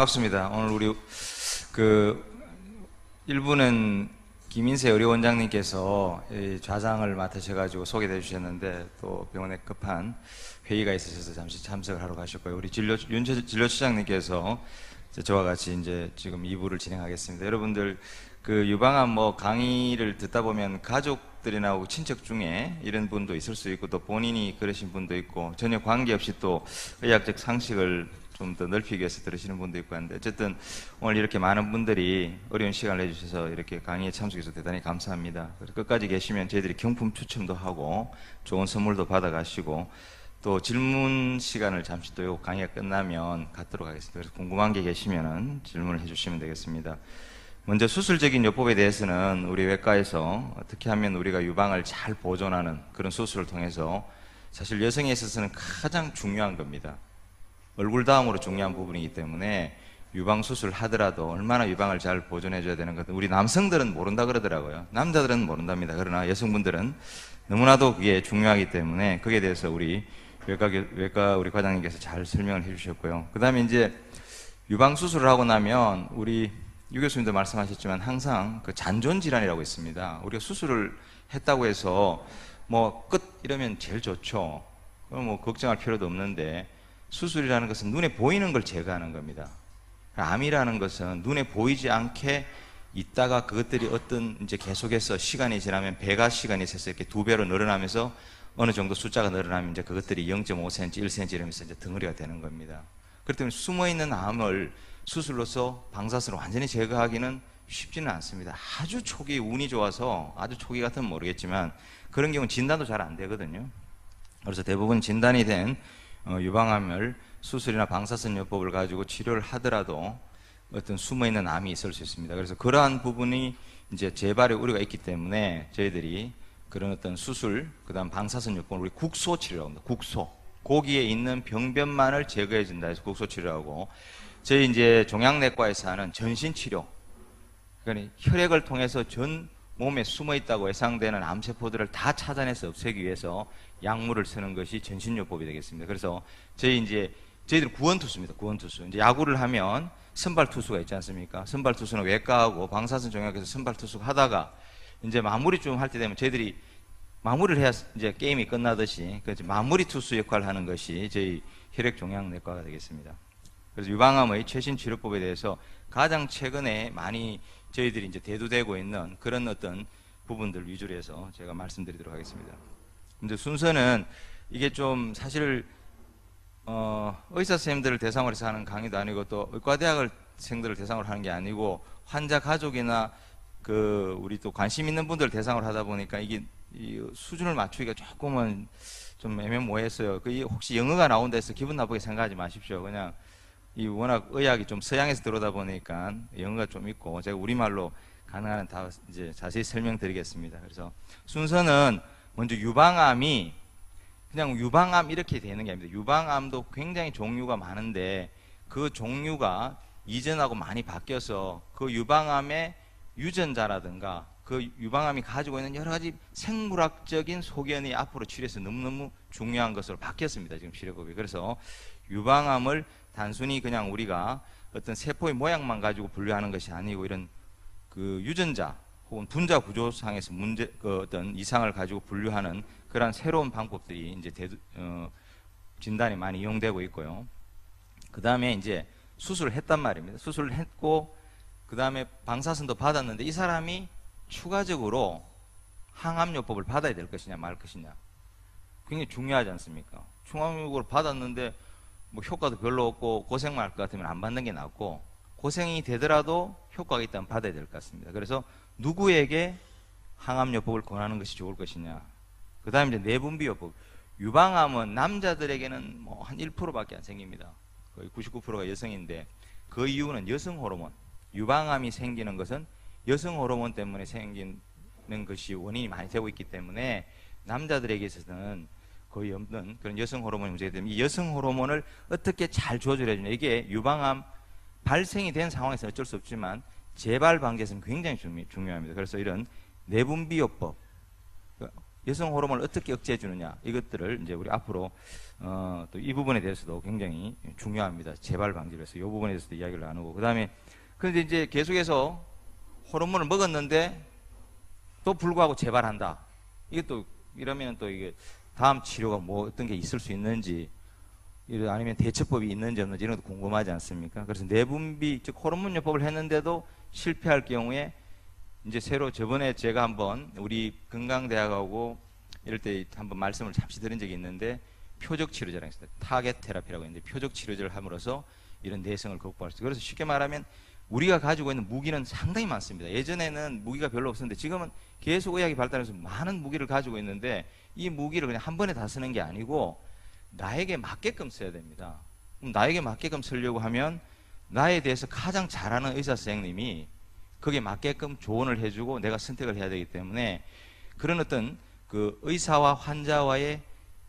반갑습니다. 오늘 우리 그 일부는 김인세 의료원장님께서 이 좌장을 맡으셔가지고 소개해 주셨는데 또 병원에 급한 회의가 있으셔서 잠시 참석을 하러 가셨고요. 우리 진료처장님께서 저와 같이 이제 지금 2부를 진행하겠습니다. 여러분들 그 유방암 강의를 듣다 보면 가족들이나 친척 중에 이런 분도 있을 수 있고 또 본인이 그러신 분도 있고 전혀 관계없이 또 의학적 상식을 좀 더 넓히기 위해서 들으시는 분도 있고 한데 어쨌든 오늘 이렇게 많은 분들이 어려운 시간을 내주셔서 이렇게 강의에 참석해서 대단히 감사합니다. 그래서 끝까지 계시면 저희들이 경품 추첨도 하고 좋은 선물도 받아가시고 또 질문 시간을 잠시 또 강의가 끝나면 갖도록 하겠습니다. 그래서 궁금한 게 계시면 질문을 해주시면 되겠습니다. 먼저 수술적인 요법에 대해서는 우리 외과에서 어떻게 하면 우리가 유방을 잘 보존하는 그런 수술을 통해서 사실 여성에 있어서는 가장 중요한 겁니다. 얼굴 다음으로 중요한 부분이기 때문에 유방 수술을 하더라도 얼마나 유방을 잘 보존해줘야 되는 것, 우리 남성들은 모른다 그러더라고요. 남자들은 모른답니다. 그러나 여성분들은 너무나도 그게 중요하기 때문에 거기에 대해서 우리 외과 우리 과장님께서 잘 설명을 해주셨고요. 그 다음에 이제 유방 수술을 하고 나면 우리 유 교수님도 말씀하셨지만 항상 그 잔존 질환이라고 있습니다. 우리가 수술을 했다고 해서 끝 이러면 제일 좋죠. 그럼 걱정할 필요도 없는데 수술이라는 것은 눈에 보이는 걸 제거하는 겁니다. 암이라는 것은 눈에 보이지 않게 있다가 그것들이 어떤 이제 계속해서 시간이 지나면 배가 시간이 있어서 이렇게 2배로 늘어나면서 어느 정도 숫자가 늘어나면 이제 그것들이 0.5cm, 1cm 이러면서 이제 덩어리가 되는 겁니다. 그렇기 때문에 숨어있는 암을 수술로서 방사선을 완전히 제거하기는 쉽지는 않습니다. 아주 초기 운이 좋아서 아주 초기 같으면 모르겠지만 그런 경우는 진단도 잘 안 되거든요. 그래서 대부분 진단이 된 유방암을 수술이나 방사선 요법을 가지고 치료를 하더라도 어떤 숨어있는 암이 있을 수 있습니다. 그래서 그러한 부분이 이제 재발의 우려가 있기 때문에 저희들이 그런 어떤 수술, 그 다음 방사선 요법을 우리 국소 치료라고 합니다. 국소. 고기에 있는 병변만을 제거해 준다 해서 국소 치료라고, 저희 이제 종양내과에서 하는 전신 치료. 그러니까 혈액을 통해서 전 몸에 숨어 있다고 예상되는 암세포들을 다 찾아내서 없애기 위해서 약물을 쓰는 것이 전신요법이 되겠습니다. 그래서 저희들은 구원투수입니다. 구원투수. 이제 야구를 하면 선발투수가 있지 않습니까? 선발투수는 외과하고 방사선 종양에서 선발투수가 하다가 이제 마무리 좀 할 때 되면 저희들이 마무리를 해야 이제 게임이 끝나듯이 그래서 마무리 투수 역할을 하는 것이 저희 혈액종양내과가 되겠습니다. 그래서 유방암의 최신 치료법에 대해서 가장 최근에 많이 저희들이 이제 대두되고 있는 그런 어떤 부분들 위주로 해서 제가 말씀드리도록 하겠습니다. 근데 순서는 이게 좀 사실 의사 선생님들을 대상으로 해서 하는 강의도 아니고 또 의과대학생들을 대상으로 하는 게 아니고 환자 가족이나 그 우리 또 관심 있는 분들 대상으로 하다 보니까 이게 이 수준을 맞추기가 조금은 좀 애매모호했어요. 혹시 영어가 나온다 해서 기분 나쁘게 생각하지 마십시오. 그냥 이 워낙 의학이 좀 서양에서 들어오다 보니까 영어가 좀 있고 제가 우리말로 가능한 다 이제 자세히 설명드리겠습니다. 그래서 순서는 먼저 유방암이 그냥 유방암 이렇게 되는 게 아닙니다. 유방암도 굉장히 종류가 많은데 그 종류가 이전하고 많이 바뀌어서 그 유방암의 유전자라든가 그 유방암이 가지고 있는 여러 가지 생물학적인 소견이 앞으로 치료에서 너무너무 중요한 것으로 바뀌었습니다. 지금 치료법이. 그래서 유방암을 단순히 그냥 우리가 어떤 세포의 모양만 가지고 분류하는 것이 아니고 이런 그 유전자 혹은 분자 구조상에서 어떤 이상을 가지고 분류하는 그런 새로운 방법들이 이제 진단에 많이 이용되고 있고요. 그 다음에 이제 수술을 했단 말입니다. 수술을 했고 그 다음에 방사선도 받았는데 이 사람이 추가적으로 항암요법을 받아야 될 것이냐 말 것이냐 굉장히 중요하지 않습니까? 항암요법을 받았는데 효과도 별로 없고 고생만 할 것 같으면 안 받는 게 낫고 고생이 되더라도 효과가 있다면 받아야 될 것 같습니다. 그래서 누구에게 항암요법을 권하는 것이 좋을 것이냐. 그 다음에 이제 내분비요법. 유방암은 남자들에게는 한 1%밖에 안 생깁니다. 거의 99%가 여성인데 그 이유는 여성 호르몬. 유방암이 생기는 것은 여성 호르몬 때문에 생기는 것이 원인이 많이 되고 있기 때문에 남자들에게 있어서는 거의 없는 그런 여성 호르몬이 문제가 되면 이 여성 호르몬을 어떻게 잘 조절해 주냐. 이게 유방암 발생이 된 상황에서 어쩔 수 없지만 재발 방지에서는 굉장히 중요합니다. 그래서 이런 내분비요법, 여성 호르몬을 어떻게 억제해 주느냐, 이것들을 이제 우리 앞으로 또 이 부분에 대해서도 굉장히 중요합니다. 재발 방지를 해서 이 부분에 대해서도 이야기를 나누고, 그다음에 그런데 이제 계속해서 호르몬을 먹었는데 또 불구하고 재발한다. 이게 또 이러면 또 이게 다음 치료가 뭐 어떤 게 있을 수 있는지, 아니면 대처법이 있는지 없는지 이런 것도 궁금하지 않습니까? 그래서 내분비, 즉 호르몬요법을 했는데도 실패할 경우에 이제 새로 저번에 제가 한번 우리 건강대학하고 이럴 때 한번 말씀을 잠시 드린 적이 있는데, 표적 치료제라고 있습니다. 타겟 테라피라고 있는데 표적 치료제를 함으로써 이런 내성을 극복할 수 있어요. 그래서 쉽게 말하면 우리가 가지고 있는 무기는 상당히 많습니다. 예전에는 무기가 별로 없었는데 지금은 계속 의학이 발달해서 많은 무기를 가지고 있는데, 이 무기를 그냥 한 번에 다 쓰는 게 아니고 나에게 맞게끔 써야 됩니다. 그럼 나에게 맞게끔 쓰려고 하면 나에 대해서 가장 잘 아는 의사 선생님이 거기에 맞게끔 조언을 해주고 내가 선택을 해야 되기 때문에, 그런 어떤 그 의사와 환자와의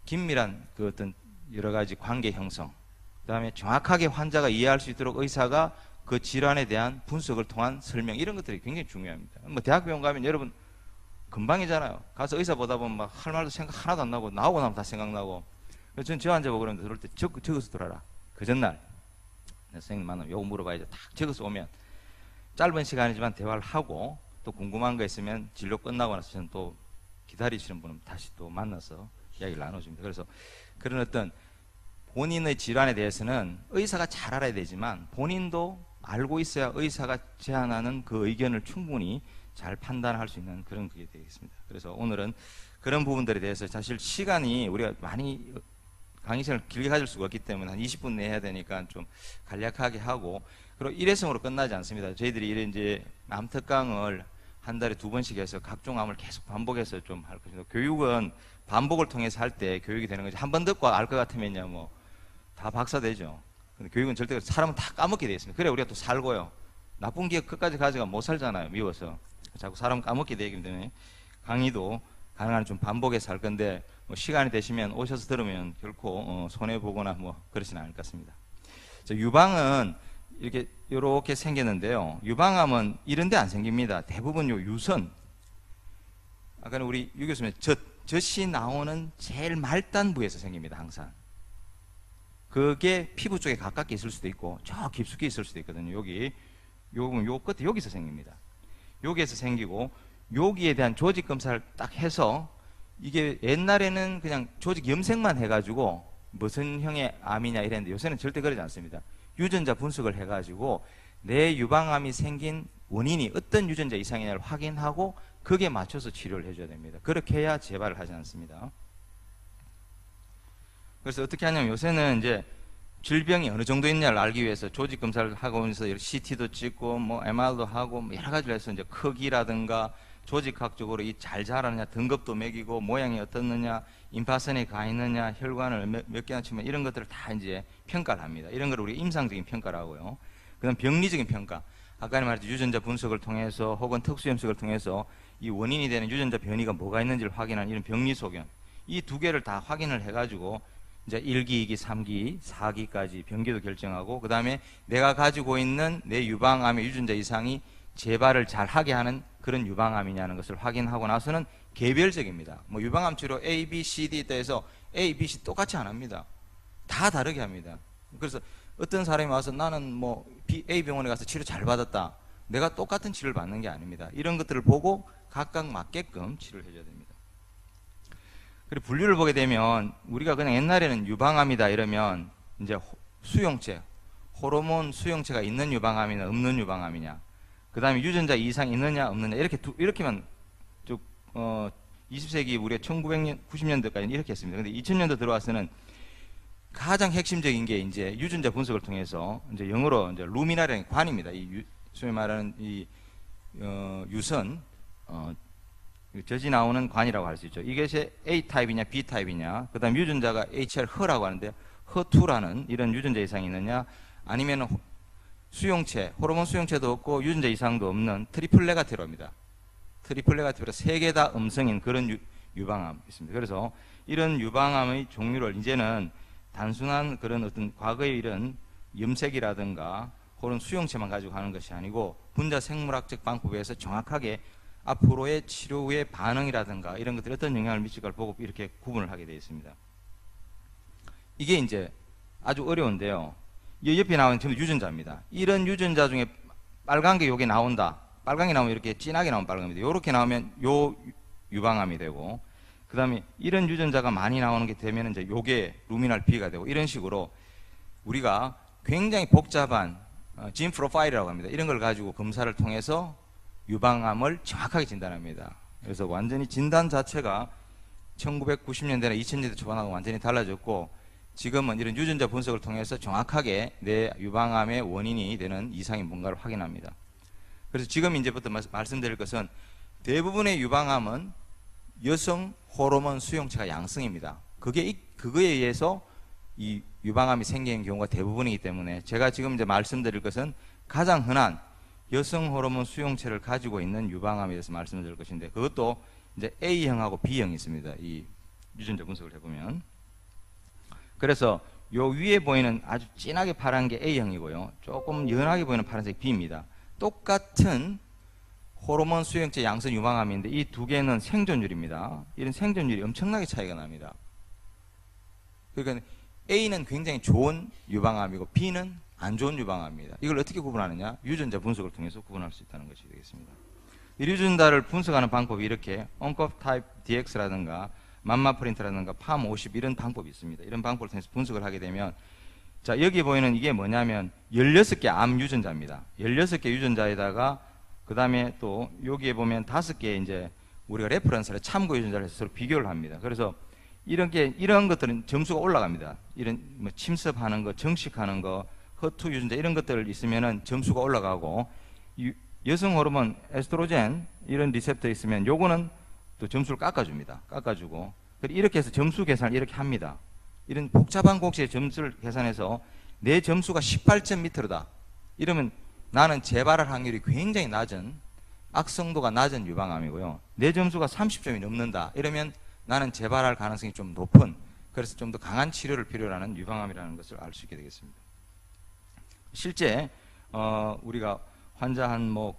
긴밀한 그 어떤 여러 가지 관계 형성, 그 다음에 정확하게 환자가 이해할 수 있도록 의사가 그 질환에 대한 분석을 통한 설명, 이런 것들이 굉장히 중요합니다. 뭐 대학병원 가면 여러분 금방이잖아요. 가서 의사 보다 보면 막 할 말도 생각 하나도 안 나고, 나오고 나면 다 생각나고. 그래서 저는 저 환자 보고 그러는데 들어올 때 적어서 들어라. 그 전날 선생님 만나면 요거 물어봐야죠. 딱 적어서 오면 짧은 시간이지만 대화를 하고, 또 궁금한 거 있으면 진료 끝나고 나서 저는 또 기다리시는 분은 다시 또 만나서 이야기를 나눠줍니다. 그래서 그런 어떤 본인의 질환에 대해서는 의사가 잘 알아야 되지만 본인도 알고 있어야 의사가 제안하는 그 의견을 충분히 잘 판단할 수 있는 그런 그게 되겠습니다. 그래서 오늘은 그런 부분들에 대해서, 사실 시간이 우리가 많이 강의 시간을 길게 가질 수가 없기 때문에 한 20분 내야 되니까 좀 간략하게 하고, 그리고 일회성으로 끝나지 않습니다. 저희들이 이래 이제 암특강을 한 달에 2번씩 해서 각종 암을 계속 반복해서 좀 할 것입니다. 교육은 반복을 통해서 할 때 교육이 되는 거지, 한 번 듣고 알 것 같으면요 뭐 다 박사 되죠. 근데 교육은 절대 사람은 다 까먹게 되어 있습니다. 그래 우리가 또 살고요. 나쁜 기억 끝까지 가져가 못 살잖아요. 미워서. 자꾸 사람 까먹게 되기 때문에 강의도 가능한 좀 반복해서 할 건데, 뭐 시간이 되시면 오셔서 들으면 결코 손해 보거나 뭐 그러지는 않을 것 같습니다. 유방은 이렇게 생겼는데요. 유방암은 이런 데 안 생깁니다. 대부분 요 유선, 아까는 우리 유 교수님 젖이 나오는 제일 말단부에서 생깁니다. 항상 그게 피부 쪽에 가깝게 있을 수도 있고 저 깊숙이 있을 수도 있거든요. 요 끝에 여기서 생깁니다. 여기에서 생기고, 여기에 대한 조직 검사를 딱 해서, 이게 옛날에는 그냥 조직 염색만 해가지고 무슨 형의 암이냐 이랬는데 요새는 절대 그러지 않습니다. 유전자 분석을 해가지고 내 유방암이 생긴 원인이 어떤 유전자 이상이냐를 확인하고 거기에 맞춰서 치료를 해줘야 됩니다. 그렇게 해야 재발을 하지 않습니다. 그래서 어떻게 하냐면 요새는 이제 질병이 어느 정도 있냐를 알기 위해서 조직 검사를 하고 있어서 CT도 찍고 뭐 MR도 하고 뭐 여러 가지를 해서 이제 크기라든가 조직학적으로 이 잘 자라느냐, 등급도 매기고 모양이 어떻느냐, 임파선이 가 있느냐, 혈관을 몇 개나 치면 이런 것들을 다 이제 평가를 합니다. 이런 걸 우리 임상적인 평가를 하고요. 그다음 병리적인 평가. 아까 말했듯이 유전자 분석을 통해서 혹은 특수 염색을 통해서 이 원인이 되는 유전자 변이가 뭐가 있는지를 확인하는 이런 병리 소견. 이 두 개를 다 확인을 해가지고 이제 1기, 2기, 3기, 4기까지 병기도 결정하고, 그 다음에 내가 가지고 있는 내 유방암의 유전자 이상이 재발을 잘 하게 하는 그런 유방암이냐는 것을 확인하고 나서는 개별적입니다. 뭐 유방암 치료 A, B, C, D 있다 해서 A, B, C 똑같이 안 합니다. 다 다르게 합니다. 그래서 어떤 사람이 와서 나는 뭐 A 병원에 가서 치료 잘 받았다, 내가 똑같은 치료를 받는 게 아닙니다. 이런 것들을 보고 각각 맞게끔 치료를 해줘야 됩니다. 그리고 분류를 보게 되면 우리가 그냥 옛날에는 유방암이다 이러면 이제 수용체, 호르몬 수용체가 있는 유방암이냐 없는 유방암이냐, 그 다음에 유전자 이상 있느냐 없느냐, 이렇게만 쭉 20세기 우리가 1900년 90년대까지 이렇게 했습니다. 근데 2000년도 들어와서는 가장 핵심적인 게 이제 유전자 분석을 통해서 이제 영어로 이제 루미나라는 관입니다. 소위 말하는 유선 젖이 나오는 관이라고 할 수 있죠. 이것이 A 타입이냐 B 타입이냐, 그 다음 유전자가 HR 허라고 하는데 허2라는 이런 유전자 이상이 있느냐, 아니면 수용체, 호르몬 수용체도 없고 유전자 이상도 없는 트리플 네가티브입니다. 트리플 네가티브로 3개 다 음성인 그런 유방암 있습니다. 그래서 이런 유방암의 종류를 이제는 단순한 그런 어떤 과거의 이런 염색이라든가 혹은 수용체만 가지고 하는 것이 아니고 분자 생물학적 방법에서 정확하게 앞으로의 치료 후의 반응이라든가 이런 것들이 어떤 영향을 미칠까를 보고 이렇게 구분을 하게 되어 있습니다. 이게 이제 아주 어려운데요. 이 옆에 나오는 전부 유전자입니다. 이런 유전자 중에 빨간 게 요게 나온다. 빨간 게 나오면 이렇게 진하게 나오면 빨간입니다. 요렇게 나오면 요 유방암이 되고, 그 다음에 이런 유전자가 많이 나오는 게 되면 이제 요게 루미널 B가 되고, 이런 식으로 우리가 굉장히 복잡한 진 프로파일이라고 합니다. 이런 걸 가지고 검사를 통해서 유방암을 정확하게 진단합니다. 그래서 완전히 진단 자체가 1990년대나 2000년대 초반하고 완전히 달라졌고, 지금은 이런 유전자 분석을 통해서 정확하게 내 유방암의 원인이 되는 이상이 뭔가를 확인합니다. 그래서 지금 이제부터 말씀드릴 것은, 대부분의 유방암은 여성 호르몬 수용체가 양성입니다. 그거에 의해서 이 유방암이 생기는 경우가 대부분이기 때문에, 제가 지금 이제 말씀드릴 것은 가장 흔한 여성 호르몬 수용체를 가지고 있는 유방암에 대해서 말씀드릴 것인데, 그것도 이제 A형하고 B형이 있습니다. 이 유전자 분석을 해보면. 그래서 요 위에 보이는 아주 진하게 파란 게 A형이고요, 조금 연하게 보이는 파란색이 B입니다. 똑같은 호르몬 수용체 양성 유방암인데 이 두 개는 생존율입니다. 이런 생존율이 엄청나게 차이가 납니다. 그러니까 A는 굉장히 좋은 유방암이고 B는 안 좋은 유방암입니다. 이걸 어떻게 구분하느냐? 유전자 분석을 통해서 구분할 수 있다는 것이 되겠습니다. 이 유전자를 분석하는 방법이 이렇게 온컵 타입 DX라든가 맘마프린트라든가 팜50 이런 방법이 있습니다. 이런 방법을 통해서 분석을 하게 되면, 자, 여기 보이는 이게 뭐냐면 16개 암 유전자입니다. 16개 유전자에다가 그 다음에 또 여기에 보면 5개 이제 우리가 레퍼런스를 참고 유전자를 해서 서로 비교를 합니다. 그래서 이런 것들은 점수가 올라갑니다. 이런 뭐 침습하는 거, 정식하는 거, 허투 유전자 이런 것들 있으면은 점수가 올라가고, 여성 호르몬 에스트로겐 이런 리셉터 있으면 요거는 또 점수를 깎아줍니다. 깎아주고, 이렇게 해서 점수 계산을 이렇게 합니다. 이런 복잡한 공식의 점수를 계산해서 내 점수가 18점 밑으로다, 이러면 나는 재발할 확률이 굉장히 낮은, 악성도가 낮은 유방암이고요. 내 점수가 30점이 넘는다, 이러면 나는 재발할 가능성이 좀 높은, 그래서 좀 더 강한 치료를 필요로 하는 유방암이라는 것을 알 수 있게 되겠습니다. 실제 우리가 환자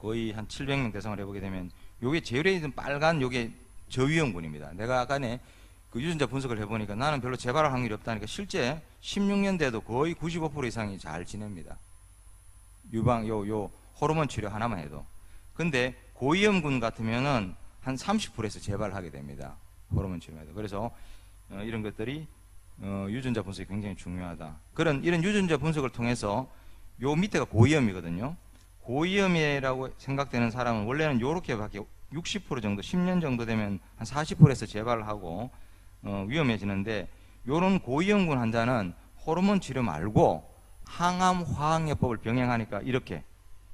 거의 한 700명 대상을 해보게 되면 요게 제일에 있는 빨간 요게 저위험군입니다. 내가 아까네 그 유전자 분석을 해보니까 나는 별로 재발할 확률이 없다니까 실제 16년대에도 거의 95% 이상이 잘 지냅니다. 요 호르몬 치료 하나만 해도. 근데 고위험군 같으면은 한 30%에서 재발하게 됩니다. 호르몬 치료에도. 그래서 이런 것들이 유전자 분석이 굉장히 중요하다. 이런 유전자 분석을 통해서 요 밑에가 고위험이거든요. 고위험이라고 생각되는 사람은 원래는 요렇게밖에 60% 정도, 10년 정도 되면 한 40%에서 재발을 하고 위험해지는데, 요런 고위험군 환자는 호르몬 치료 말고 항암 화학요법을 병행하니까 이렇게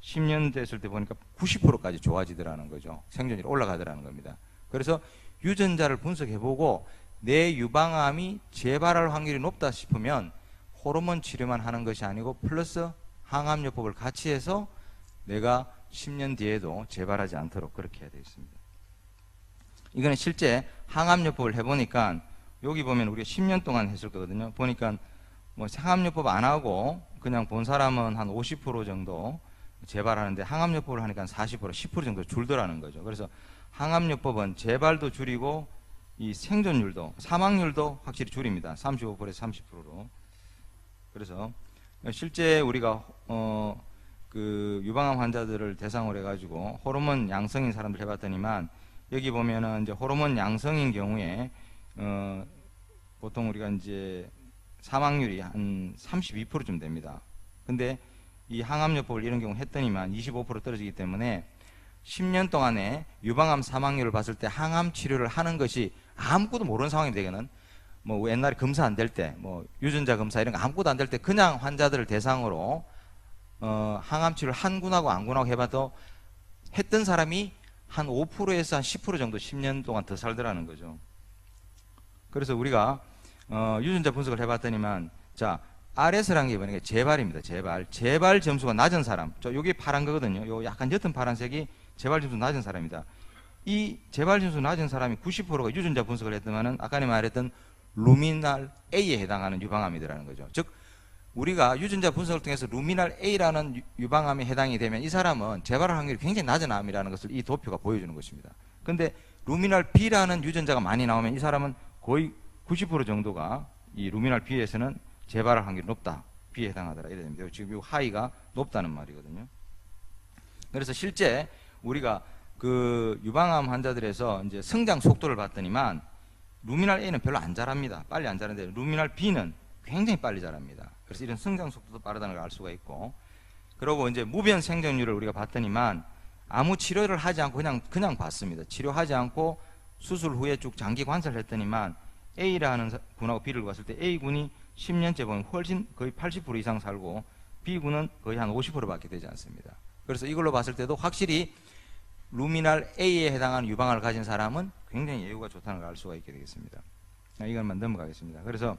10년 됐을 때 보니까 90%까지 좋아지더라는 거죠. 생존율이 올라가더라는 겁니다. 그래서 유전자를 분석해보고 내 유방암이 재발할 확률이 높다 싶으면 호르몬 치료만 하는 것이 아니고 플러스 항암요법을 같이 해서 내가 10년 뒤에도 재발하지 않도록 그렇게 해야 되겠습니다. 이거는 실제 항암요법을 해보니까 여기 보면 우리가 10년 동안 했을 거거든요. 보니까 뭐 항암요법 안 하고 그냥 본 사람은 한 50% 정도 재발하는데, 항암요법을 하니까 40%, 10% 정도 줄더라는 거죠. 그래서 항암요법은 재발도 줄이고 이 생존율도, 사망률도 확실히 줄입니다. 35%에서 30%로. 그래서 실제 우리가 그 유방암 환자들을 대상으로 해가지고 호르몬 양성인 사람들 해봤더니만, 여기 보면은 이제 호르몬 양성인 경우에 보통 우리가 이제 사망률이 한 32%쯤 됩니다. 근데 이 항암요법을 이런 경우 했더니만 25% 떨어지기 때문에 10년 동안에 유방암 사망률을 봤을 때 항암 치료를 하는 것이 아무것도 모르는 상황이 되게는, 뭐 옛날에 검사 안 될 때, 뭐 유전자 검사 이런 거 아무것도 안 될 때 그냥 환자들을 대상으로 항암 치료를 한 군하고 안 군하고 해봐도 했던 사람이 한 5%에서 한 10% 정도 10년 동안 더 살더라는 거죠. 그래서 우리가 유전자 분석을 해봤더니만, 자, RS라는 게 뭐냐면 재발입니다. 재발 점수가 낮은 사람, 여기 파란 거거든요. 요 약간 옅은 파란색이 재발 점수 낮은 사람이다. 이 재발 점수 낮은 사람이 90%가 유전자 분석을 했더만은 아까 말했던 루미날 A에 해당하는 유방암이더라는 거죠. 즉 우리가 유전자 분석을 통해서 루미날 A라는 유방암에 해당이 되면 이 사람은 재발할 확률이 굉장히 낮은 암이라는 것을 이 도표가 보여주는 것입니다. 근데 루미날 B라는 유전자가 많이 나오면 이 사람은 거의 90% 정도가 이 루미날 B에서는 재발할 확률이 높다. B에 해당하더라. 이래 됩니다. 지금 이 하이가 높다는 말이거든요. 그래서 실제 우리가 그 유방암 환자들에서 이제 성장 속도를 봤더니만 루미날 A는 별로 안 자랍니다. 빨리 안 자라는데 루미날 B는 굉장히 빨리 자랍니다. 그래서 이런 성장 속도도 빠르다는 걸 알 수가 있고, 그리고 이제 무변 생존율을 우리가 봤더니만 아무 치료를 하지 않고 그냥 봤습니다. 치료하지 않고 수술 후에 쭉 장기 관찰을 했더니만 A라는 군하고 B를 봤을 때 A군이 10년째 보면 훨씬 거의 80% 이상 살고 B군은 거의 한 50%밖에 되지 않습니다. 그래서 이걸로 봤을 때도 확실히 루미날 A에 해당하는 유방암을 가진 사람은 굉장히 예후가 좋다는 걸 알 수가 있게 되겠습니다. 이것만 넘어가겠습니다. 그래서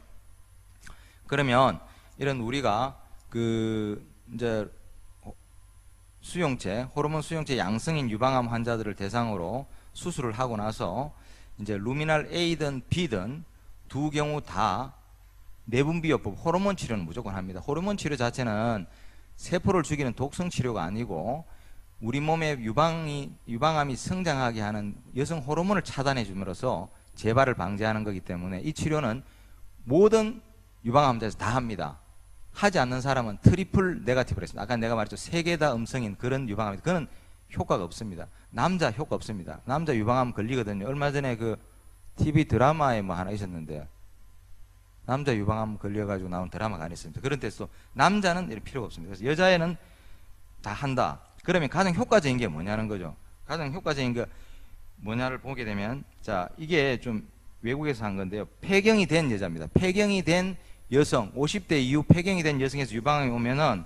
그러면 이런 우리가 그 이제 수용체, 호르몬 수용체 양성인 유방암 환자들을 대상으로 수술을 하고 나서 이제 루미날 A든 B든 두 경우 다 내분비요법 호르몬 치료는 무조건 합니다. 호르몬 치료 자체는 세포를 죽이는 독성 치료가 아니고 우리 몸에 유방암이 성장하게 하는 여성 호르몬을 차단해 줌으로써 재발을 방지하는 거기 때문에 이 치료는 모든 유방암자에서 다 합니다. 하지 않는 사람은 트리플 네거티브를 했습니다. 아까 내가 말했죠. 3개 다 음성인 그런 유방암이, 그는 효과가 없습니다. 남자 효과 없습니다. 남자 유방암 걸리거든요. 얼마 전에 그 TV 드라마에 뭐 하나 있었는데 남자 유방암 걸려가지고 나온 드라마가 하나 있습니다. 그런 데서 남자는 이럴 필요가 없습니다. 그래서 여자애는 다 한다. 그러면 가장 효과적인 게 뭐냐는 거죠. 가장 효과적인 게 뭐냐를 보게 되면, 자, 이게 좀 외국에서 한 건데요. 폐경이 된 여자입니다. 폐경이 된 여성, 50대 이후 폐경이 된 여성에서 유방암이 오면은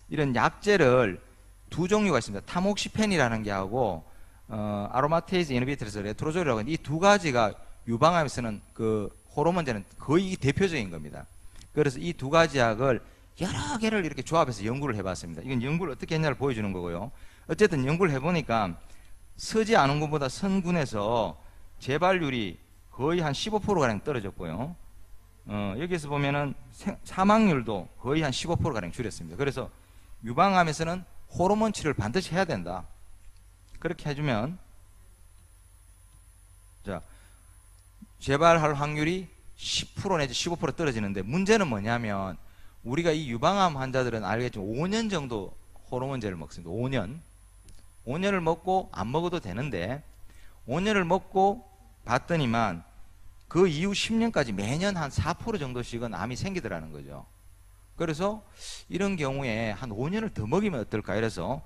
이런 약제를 두 종류가 있습니다. 타목시펜이라는 게 하고 아로마테이즈 이너비터에서 레트로졸이라고 하는 이 두 가지가 유방암에서는 그 호르몬제는 거의 대표적인 겁니다. 그래서 이 두 가지 약을 여러 개를 이렇게 조합해서 연구를 해봤습니다. 이건 연구를 어떻게 했냐를 보여주는 거고요. 어쨌든 연구를 해보니까 서지 않은 것보다 선군에서 재발률이 거의 한 15%가량 떨어졌고요. 여기에서 보면은 사망률도 거의 한 15%가량 줄였습니다. 그래서 유방암에서는 호르몬 치료를 반드시 해야 된다. 그렇게 해주면 자, 재발할 확률이 10% 내지 15% 떨어지는데, 문제는 뭐냐면 우리가 이 유방암 환자들은 알겠지만 5년 정도 호르몬제를 먹습니다. 5년을 먹고 안 먹어도 되는데 5년을 먹고 봤더니만 그 이후 10년까지 매년 한 4% 정도씩은 암이 생기더라는 거죠. 그래서 이런 경우에 한 5년을 더 먹이면 어떨까 이래서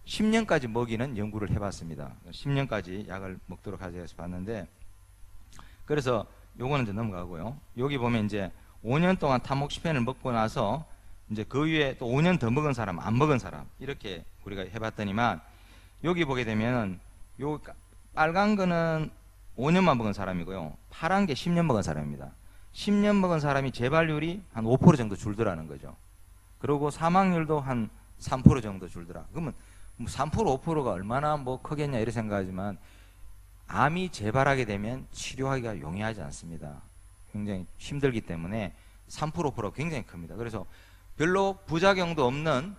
10년까지 먹이는 연구를 해봤습니다. 10년까지 약을 먹도록 하자 해서 봤는데, 그래서 요거는 이제 넘어가고요. 여기 보면 이제 5년 동안 타목시펜을 먹고 나서 이제 그 위에 또 5년 더 먹은 사람, 안 먹은 사람, 이렇게 우리가 해봤더니만 여기 보게 되면 요 빨간 거는 5년만 먹은 사람이고요. 파란 게 10년 먹은 사람입니다. 10년 먹은 사람이 재발률이 한 5% 정도 줄더라는 거죠. 그리고 사망률도 한 3% 정도 줄더라. 그러면 3% 5%가 얼마나 뭐 크겠냐 이렇게 생각하지만 암이 재발하게 되면 치료하기가 용이하지 않습니다. 굉장히 힘들기 때문에 3% 5%가 굉장히 큽니다. 그래서 별로 부작용도 없는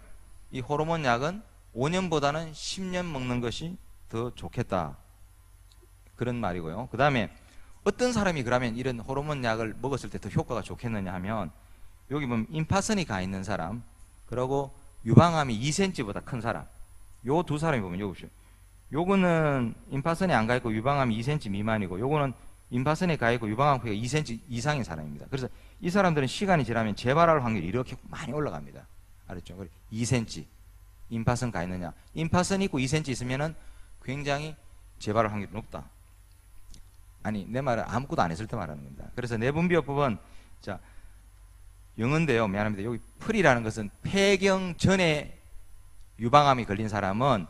이 호르몬 약은 5년보다는 10년 먹는 것이 더 좋겠다. 그런 말이고요. 그 다음에 어떤 사람이 그러면 이런 호르몬 약을 먹었을 때 더 효과가 좋겠느냐 하면, 여기 보면 임파선이 가 있는 사람, 그리고 유방암이 2cm보다 큰 사람, 요 두 사람이 보면 요거, 요거는 임파선이 안 가 있고 유방암이 2cm 미만이고, 요거는 임파선이 가 있고 유방암 크기가 2cm 이상인 사람입니다. 그래서 이 사람들은 시간이 지나면 재발할 확률이 이렇게 많이 올라갑니다. 알았죠? 2cm 임파선 가 있느냐, 임파선 있고 2cm 있으면은 굉장히 재발할 확률이 높다. 아니, 내 말은 아무것도 안 했을 때 말하는 겁니다. 그래서 내분비요법은, 자, 영어인데요. 미안합니다. 여기 풀이라는 것은 폐경 전에 유방암이 걸린 사람은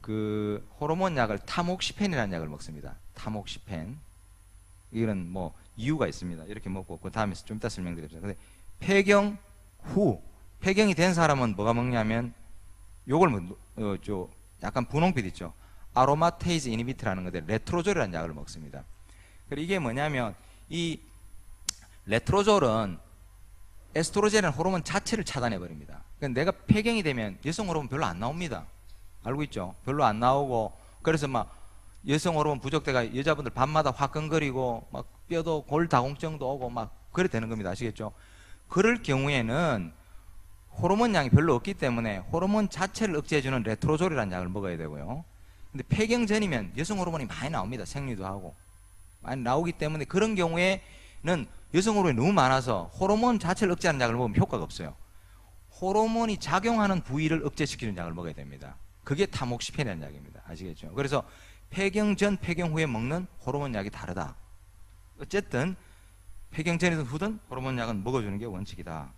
그 호르몬 약을 타목시펜이라는 약을 먹습니다. 타목시펜. 이런 뭐 이유가 있습니다. 이렇게 먹고 그 다음에 좀 이따 설명드리겠습니다. 근데 폐경 후, 폐경이 된 사람은 뭐가 먹냐면 요걸 약간 분홍빛 있죠. 아로마테이즈 이니비트라는 건데 레트로졸이라는 약을 먹습니다. 그리고 이게 뭐냐면 이 레트로졸은 에스트로겐이라는 호르몬 자체를 차단해 버립니다. 그러니까 내가 폐경이 되면 여성 호르몬 별로 안 나옵니다. 알고 있죠? 별로 안 나오고, 그래서 막 여성 호르몬 부족돼가 여자분들 밤마다 화끈거리고 막 뼈도 골다공증도 오고 막 그래 되는 겁니다. 아시겠죠? 그럴 경우에는 호르몬 양이 별로 없기 때문에 호르몬 자체를 억제해주는 레트로졸이라는 약을 먹어야 되고요. 근데 폐경 전이면 여성 호르몬이 많이 나옵니다. 생리도 하고 많이 나오기 때문에 그런 경우에는 여성 호르몬이 너무 많아서 호르몬 자체를 억제하는 약을 먹으면 효과가 없어요. 호르몬이 작용하는 부위를 억제시키는 약을 먹어야 됩니다. 그게 타목시펜이라는 약입니다. 아시겠죠? 그래서 폐경 전, 폐경 후에 먹는 호르몬 약이 다르다. 어쨌든 폐경 전이든 후든 호르몬 약은 먹어주는 게 원칙이다.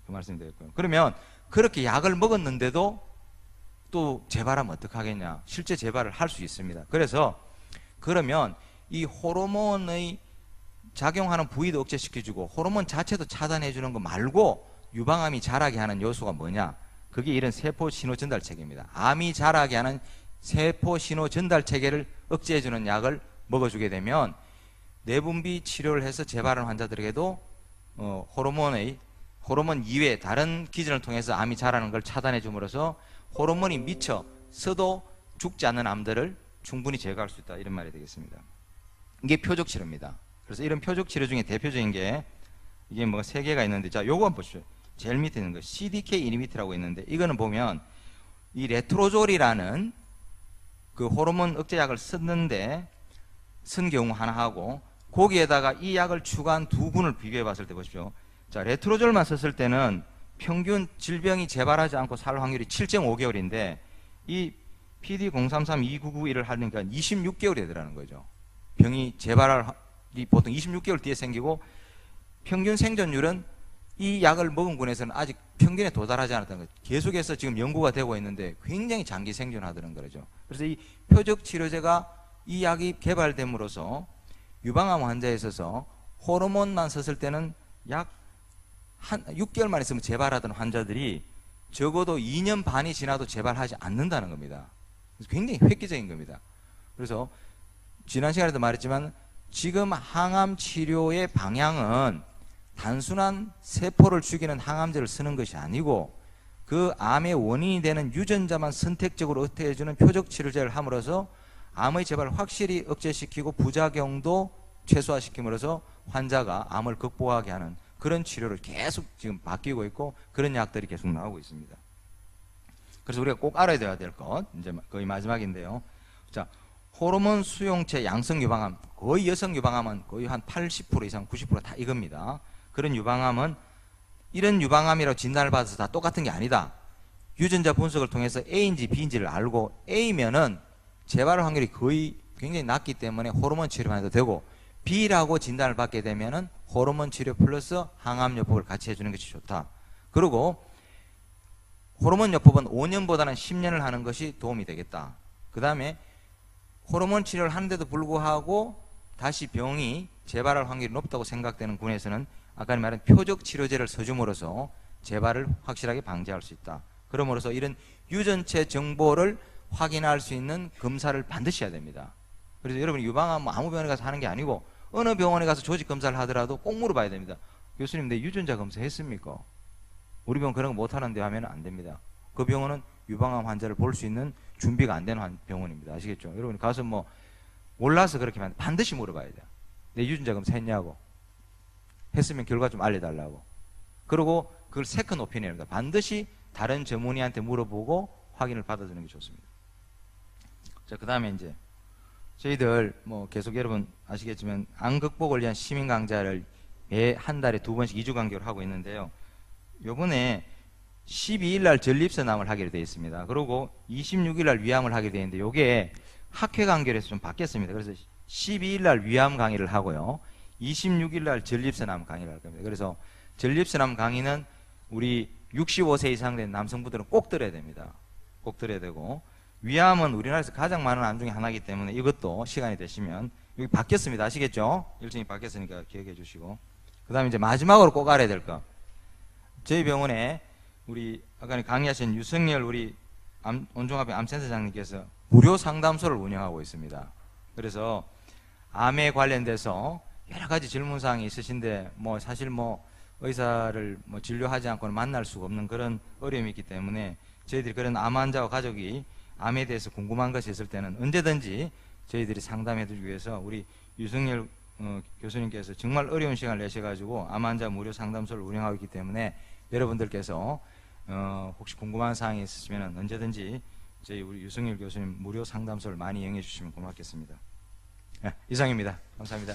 그 말씀이 되겠고요. 그러면 그렇게 약을 먹었는데도 또 재발하면 어떡하겠냐? 실제 재발을 할 수 있습니다. 그래서 그러면 이 호르몬의 작용하는 부위도 억제시켜주고 호르몬 자체도 차단해주는 거 말고 유방암이 자라게 하는 요소가 뭐냐? 그게 이런 세포 신호 전달 체계입니다. 암이 자라게 하는 세포 신호 전달 체계를 억제해주는 약을 먹어주게 되면 내분비 치료를 해서 재발한 환자들에게도 호르몬 이외에 다른 기전을 통해서 암이 자라는 걸 차단해 줌으로써 호르몬이 미쳐 서도 죽지 않는 암들을 충분히 제거할 수 있다, 이런 말이 되겠습니다. 이게 표적 치료입니다. 그래서 이런 표적 치료 중에 대표적인 게 이게 뭐가 3개가 있는데, 자, 요거 한번 보시죠. 제일 밑에 있는 거 CDK 이니비트라고 있는데, 이거는 보면 이 레트로졸이라는 그 호르몬 억제약을 쓴 경우 하나 하고 거기에다가 이 약을 추가한 두 군을 비교해 봤을 때 보십시오. 자, 레트로졸만 썼을 때는 평균 질병이 재발하지 않고 살 확률이 7.5개월인데 이 PD033299를 하니까 26개월이 되더라는 거죠. 병이 재발이 보통 26개월 뒤에 생기고 평균 생존율은 이 약을 먹은 군에서는 아직 평균에 도달하지 않았다는 거죠. 계속해서 지금 연구가 되고 있는데 굉장히 장기 생존하다는 거죠. 그래서 이 표적 치료제가 이 약이 개발됨으로써 유방암 환자에 있어서 호르몬만 썼을 때는 약 6개월 만에 있으면 재발하던 환자들이 적어도 2년 반이 지나도 재발하지 않는다는 겁니다. 그래서 굉장히 획기적인 겁니다. 그래서 지난 시간에도 말했지만 지금 항암 치료의 방향은 단순한 세포를 죽이는 항암제를 쓰는 것이 아니고 그 암의 원인이 되는 유전자만 선택적으로 억제해주는 표적 치료제를 함으로써 암의 재발을 확실히 억제시키고 부작용도 최소화시킴으로써 환자가 암을 극복하게 하는 그런 치료를 계속 지금 바뀌고 있고 그런 약들이 계속 나오고 있습니다. 그래서 우리가 꼭 알아야 될 것, 이제 거의 마지막인데요. 자, 호르몬 수용체 양성 유방암, 거의 여성 유방암은 거의 한 80% 이상 90% 다 이겁니다. 그런 유방암은 이런 유방암이라고 진단을 받아서 다 똑같은 게 아니다. 유전자 분석을 통해서 A인지 B인지를 알고 A면은 재발 확률이 거의 굉장히 낮기 때문에 호르몬 치료만 해도 되고 B라고 진단을 받게 되면은 호르몬 치료 플러스 항암요법을 같이 해주는 것이 좋다. 그리고 호르몬요법은 5년보다는 10년을 하는 것이 도움이 되겠다. 그 다음에 호르몬 치료를 하는데도 불구하고 다시 병이 재발할 확률이 높다고 생각되는 군에서는 아까 말한 표적 치료제를 써줌으로써 재발을 확실하게 방지할 수 있다. 그러므로써 이런 유전체 정보를 확인할 수 있는 검사를 반드시 해야 됩니다. 그래서 여러분이 유방암 아무 병원에 가서 하는 게 아니고 어느 병원에 가서 조직 검사를 하더라도 꼭 물어봐야 됩니다. 교수님, 내 유전자 검사 했습니까? 우리 병원 그런 거 못 하는데 하면 안 됩니다. 그 병원은 유방암 환자를 볼 수 있는 준비가 안 되는 병원입니다. 아시겠죠? 여러분 가서 뭐 몰라서 그렇게 하면 반드시 물어봐야 돼요. 내 유전자 검사 했냐고. 했으면 결과 좀 알려달라고. 그리고 그걸 세컨 오피니언입니다. 반드시 다른 전문의한테 물어보고 확인을 받아주는 게 좋습니다. 자, 그 다음에 이제 저희들 뭐 계속 여러분 아시겠지만 암 극복을 위한 시민 강좌를 매 한 달에 2번씩 2주 간격으로 하고 있는데요. 요번에 12일 날 전립선암을 하기로 되어 있습니다. 그리고 26일 날 위암을 하게 되어 있는데 요게 학회 간격에서 좀 바뀌었습니다. 그래서 12일 날 위암 강의를 하고요. 26일 날 전립선암 강의를 할 겁니다. 그래서 전립선암 강의는 우리 65세 이상 된 남성분들은 꼭 들어야 됩니다. 꼭 들어야 되고 위암은 우리나라에서 가장 많은 암 중에 하나이기 때문에 이것도 시간이 되시면 여기 바뀌었습니다. 아시겠죠? 일정이 바뀌었으니까 기억해 주시고 그 다음에 이제 마지막으로 꼭 알아야 될 거, 저희 병원에 우리 아까 강의하신 유성열 우리 온종합병 암센터장님께서 무료 상담소를 운영하고 있습니다. 그래서 암에 관련돼서 여러 가지 질문사항이 있으신데 뭐 사실 뭐 의사를 뭐 진료하지 않고는 만날 수가 없는 그런 어려움이 있기 때문에 저희들이 그런 암 환자와 가족이 암에 대해서 궁금한 것이 있을 때는 언제든지 저희들이 상담해 드리기 위해서 우리 유승열 교수님께서 정말 어려운 시간을 내셔가지고 암 환자 무료 상담소를 운영하고 있기 때문에 여러분들께서 혹시 궁금한 사항이 있으시면 언제든지 저희 우리 유승열 교수님 무료 상담소를 많이 이용해 주시면 고맙겠습니다. 이상입니다. 감사합니다.